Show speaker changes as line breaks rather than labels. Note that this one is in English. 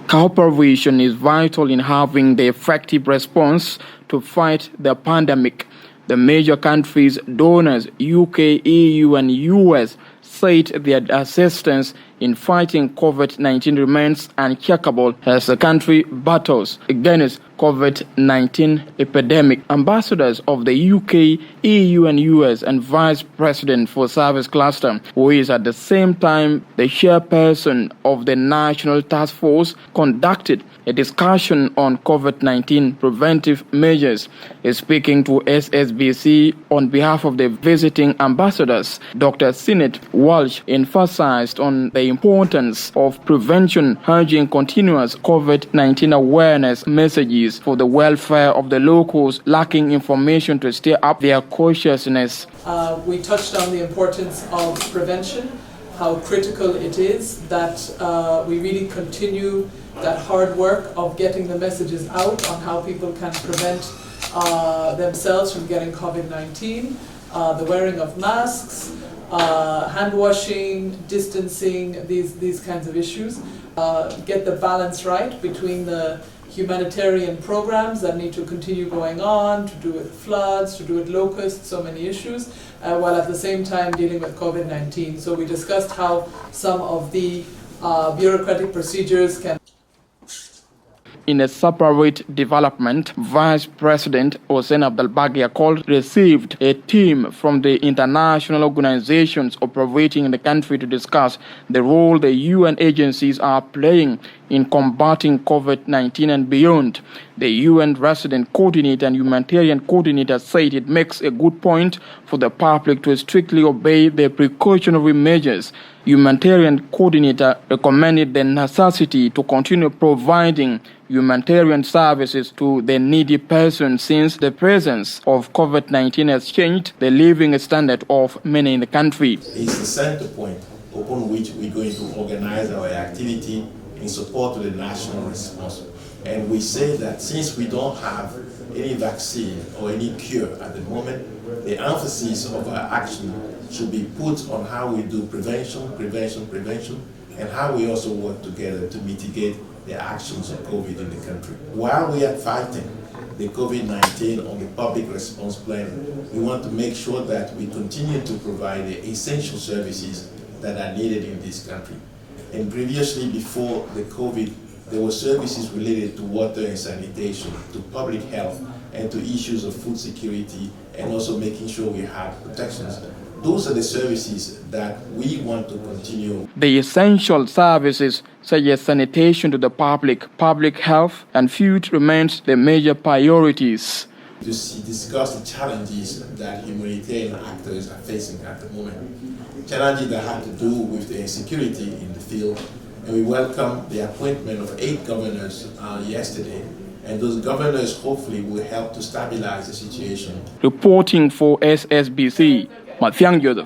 Cooperation is vital in having the effective response to fight the pandemic. The major countries, donors, UK, EU, and US, said their assistance in fighting COVID-19 remains uncheckable as the country battles against COVID-19 epidemic. Ambassadors of the UK, EU, and US and Vice President for Service Cluster, who is at the same time the chairperson of the National Task Force, conducted a discussion on COVID-19 preventive measures. Speaking to SSBC on behalf of the visiting ambassadors, Dr. Sinet Walsh emphasized on the importance of prevention, urging continuous COVID-19 awareness messages for the welfare of the locals lacking information to stir up their consciousness.
We touched on the importance of prevention, how critical it is that we really continue that hard work of getting the messages out on how people can prevent themselves from getting COVID-19, the wearing of masks, hand washing, distancing, these kinds of issues. Get the balance right between the humanitarian programs that need to continue going on, to do with floods, to do with locusts, so many issues, while at the same time dealing with COVID-19. So we discussed how some of the bureaucratic procedures can.
In a separate development, Vice President Hussein received a team from the international organizations operating in the country to discuss the role the UN agencies are playing in combating COVID-19 and beyond. The UN resident coordinator and humanitarian coordinator said it makes a good point for the public to strictly obey the precautionary measures. Humanitarian coordinator recommended the necessity to continue providing humanitarian services to the needy persons since the presence of COVID-19 has changed the living standard of many in the country.
It's the center point upon which we're going to organize our activity in support of the national response. And we say that since we don't have any vaccine or any cure at the moment, the emphasis of our action should be put on how we do prevention, and how we also work together to mitigate the actions of COVID in the country. While we are fighting the COVID-19 on the public response plan, we want to make sure that we continue to provide the essential services that are needed in this country. And previously, before the COVID, there were services related to water and sanitation, to public health, and to issues of food security, and also making sure we have protections. Those are the services that we want to continue.
The essential services such as sanitation to the public health, and food remains the major priorities.
To discuss the challenges that humanitarian actors are facing at the moment. Challenges that have to do with the insecurity in the field. And we welcome the appointment of 8 governors yesterday. And those governors hopefully will help to stabilize the situation.
Reporting for SSBC, Mathiang Joseph.